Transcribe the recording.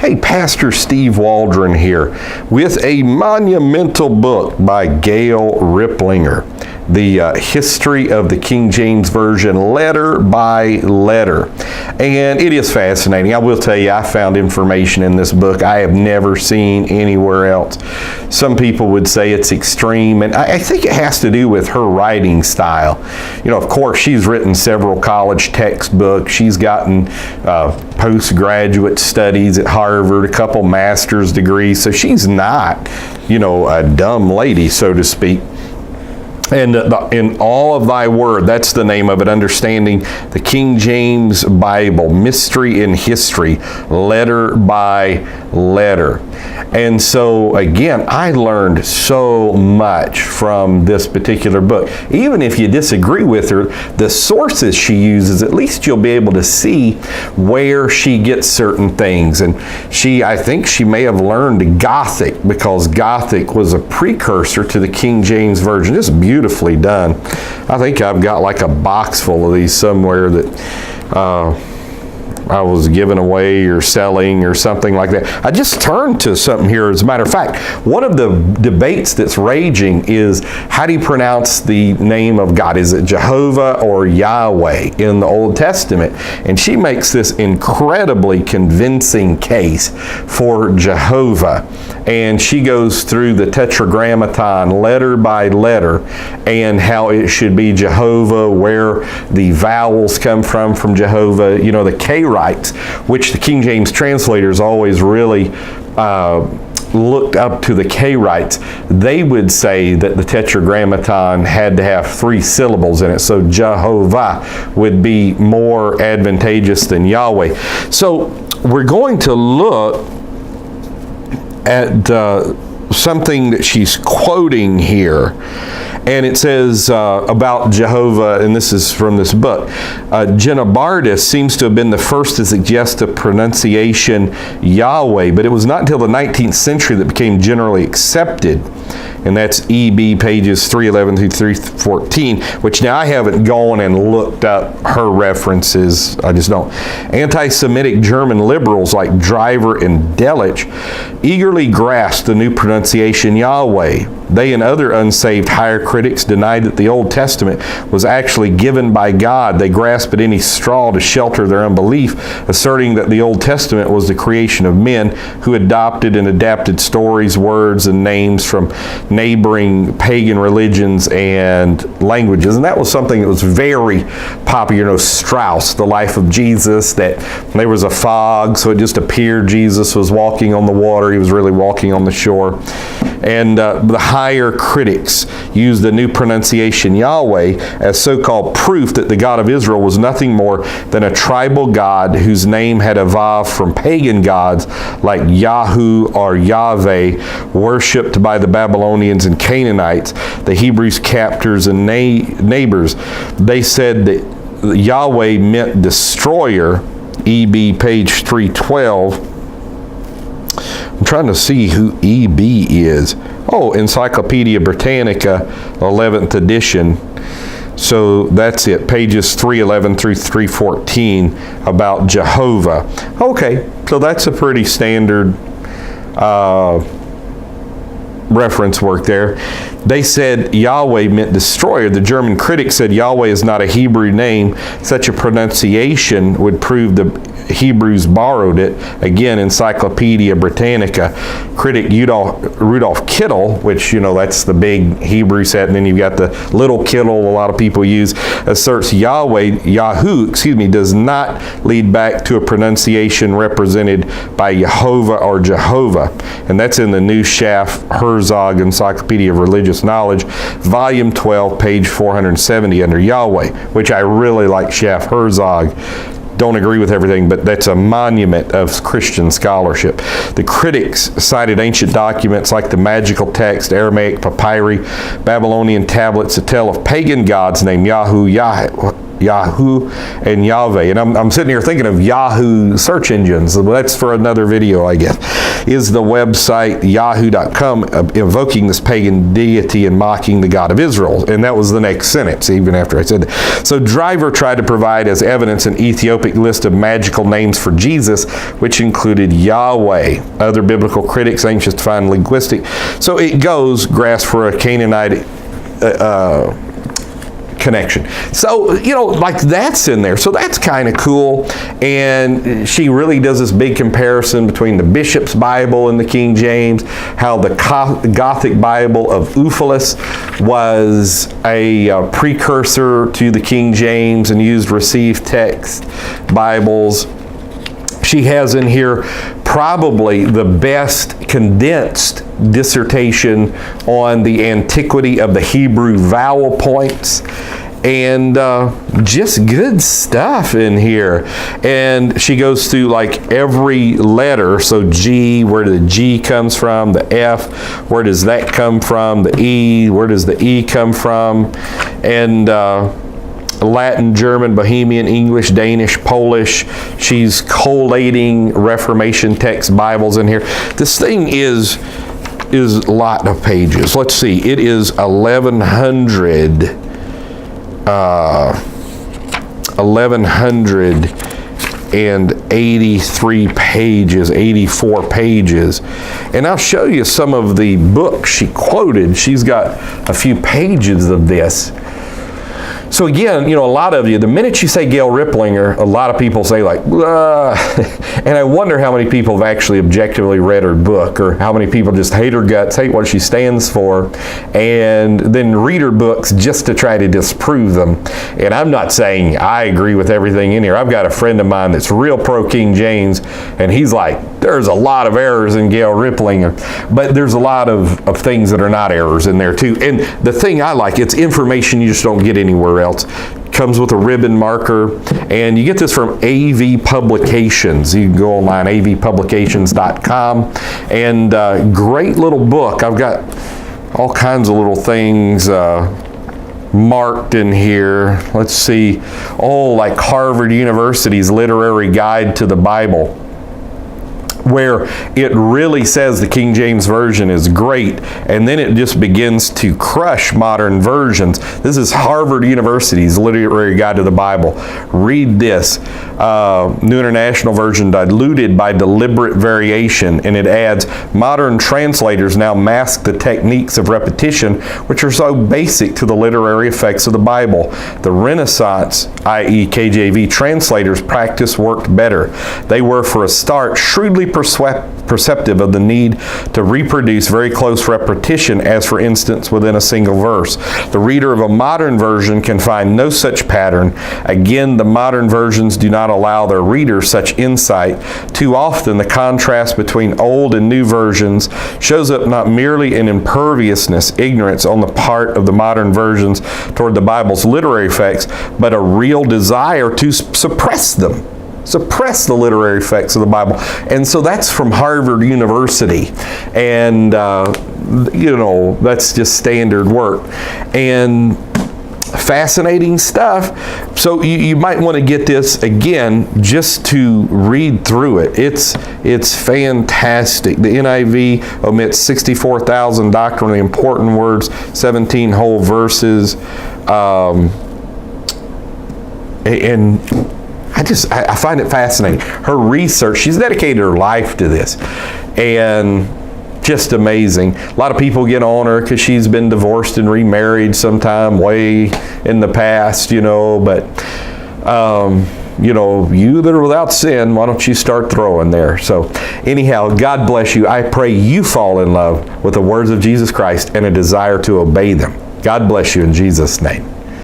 Hey, Pastor Steve Waldron here with a monumental book by Gail Riplinger, the History of the King James Version, letter by letter. And it is fascinating. I will tell you, I found information in this book I have never seen anywhere else. Some people would say it's extreme, and I think it has to do with her writing style. You know, of course, she's written several college textbooks. She's gotten postgraduate studies at Harvard, a couple master's degrees, so she's not, you know, a dumb lady, so to speak. And in all of thy word, that's the name of it, Understanding the King James Bible, Mystery in History, letter by letter. And so, again, I learned so much from this particular book. Even if you disagree with her, the sources she uses, at least you'll be able to see where she gets certain things. And I think she may have learned Gothic, because Gothic was a precursor to the King James Version. It's beautifully done. I think I've got like a box full of these somewhere that I was giving away or selling or something like that. I just turned to something here. As a matter of fact, one of the debates that's raging is, how do you pronounce the name of God? Is it Jehovah or Yahweh in the Old Testament? And she makes this incredibly convincing case for Jehovah. And she goes through the Tetragrammaton letter by letter and how it should be Jehovah, where the vowels come from Jehovah. You know, the K-rites, which the King James translators always really looked up to the K-rites. They would say that the Tetragrammaton had to have 3 syllables in it, so Jehovah would be more advantageous than Yahweh. So we're going to look at something that she's quoting here. And it says about Jehovah, and this is from this book, Genabardus seems to have been the first to suggest the pronunciation Yahweh, but it was not until the 19th century that became generally accepted. And that's EB pages 311 through 314, which now I haven't gone and looked up her references. I just don't. Anti-Semitic German liberals like Driver and Delitzsch eagerly grasped the new pronunciation Yahweh. They and other unsaved higher critics denied that the Old Testament was actually given by God. They grasped at any straw to shelter their unbelief, asserting that the Old Testament was the creation of men who adopted and adapted stories, words, and names from neighboring pagan religions and languages. And that was something that was very popular. You know, Strauss, The Life of Jesus, that there was a fog, so it just appeared Jesus was walking on the water. He was really walking on the shore. And the higher critics used the new pronunciation Yahweh as so-called proof that the God of Israel was nothing more than a tribal God whose name had evolved from pagan gods like Yahu or Yahweh, worshipped by the Babylonians and Canaanites, the Hebrews' captors and neighbors. They said that Yahweh meant destroyer, EB page 312. I'm trying to see who EB is. Oh, Encyclopedia Britannica, 11th edition. So that's it, pages 311 through 314 about Jehovah. Okay, so that's a pretty standard reference work there. They said Yahweh meant destroyer. The German critic said Yahweh is not a Hebrew name. Such a pronunciation would prove the Hebrews borrowed it. Again, Encyclopedia Britannica. Critic Rudolf Kittel, which, you know, that's the big Hebrew set, and then you've got the little Kittel a lot of people use, asserts Yahu, does not lead back to a pronunciation represented by Yehovah or Jehovah. And that's in the new Schaff-Herzog Encyclopedia of Religious Knowledge, volume 12, page 470 under Yahweh, which I really like Schaff-Herzog. Don't agree with everything, but that's a monument of Christian scholarship. The critics cited ancient documents like the magical text, Aramaic papyri, Babylonian tablets that tell of pagan gods named Yahu, Yahoo and Yahweh. And I'm sitting here thinking of Yahoo search engines. That's for another video, I guess. Is the website yahoo.com evoking this pagan deity and mocking the God of Israel? And that was the next sentence, even after I said that. So Driver tried to provide as evidence an Ethiopic list of magical names for Jesus, which included Yahweh. Other biblical critics anxious to find linguistic. So it goes, grasp for a Canaanite connection. So, like that's in there. So that's kind of cool. And she really does this big comparison between the Bishop's Bible and the King James, how the Gothic Bible of Ulfilas was a precursor to the King James and used received text Bibles. She has in here probably the best condensed dissertation on the antiquity of the Hebrew vowel points, and just good stuff in here. And she goes through like every letter. So G, where the G comes from, the F, where does that come from, the E, where does the E come from, and Latin, German, Bohemian, English, Danish, Polish. She's collating Reformation text Bibles in here. This thing is a lot of pages. Let's see. It is 1,183 pages, 84 pages. And I'll show you some of the books she quoted. She's got a few pages of this. So again, a lot of you, the minute you say Gail Riplinger, a lot of people say like, and I wonder how many people have actually objectively read her book, or how many people just hate her guts, hate what she stands for, and then read her books just to try to disprove them. And I'm not saying I agree with everything in here. I've got a friend of mine that's real pro King James, and he's like, there's a lot of errors in Gail Riplinger, but there's a lot of things that are not errors in there too. And the thing I like, it's information you just don't get anywhere else. Comes with a ribbon marker, and you get this from AV Publications. You can go online, avpublications.com, and great little book. I've got all kinds of little things marked in here. Let's see, like Harvard University's Literary Guide to the Bible, where it really says the King James Version is great, and then it just begins to crush modern versions. This is Harvard University's Literary Guide to the Bible. Read this. New International Version, diluted by deliberate variation, and it adds, modern translators now mask the techniques of repetition, which are so basic to the literary effects of the Bible. The Renaissance, i.e. KJV translators, practice worked better. They were, for a start, shrewdly perceptive of the need to reproduce very close repetition, as for instance within a single verse. The reader of a modern version can find no such pattern. Again, the modern versions do not allow their readers such insight. Too often the contrast between old and new versions shows up not merely in imperviousness, ignorance on the part of the modern versions toward the Bible's literary effects, but a real desire to suppress them. Suppress the literary effects of the Bible. And so that's from Harvard University. And, that's just standard work. And fascinating stuff. So you might want to get this again just to read through it. It's fantastic. The NIV omits 64,000 doctrinally important words, 17 whole verses, and I find it fascinating. Her research, she's dedicated her life to this, and just amazing. A lot of people get on her because she's been divorced and remarried sometime way in the past, but you that are without sin, why don't you start throwing there? So anyhow, God bless you. I pray you fall in love with the words of Jesus Christ and a desire to obey them. God bless you in Jesus' name.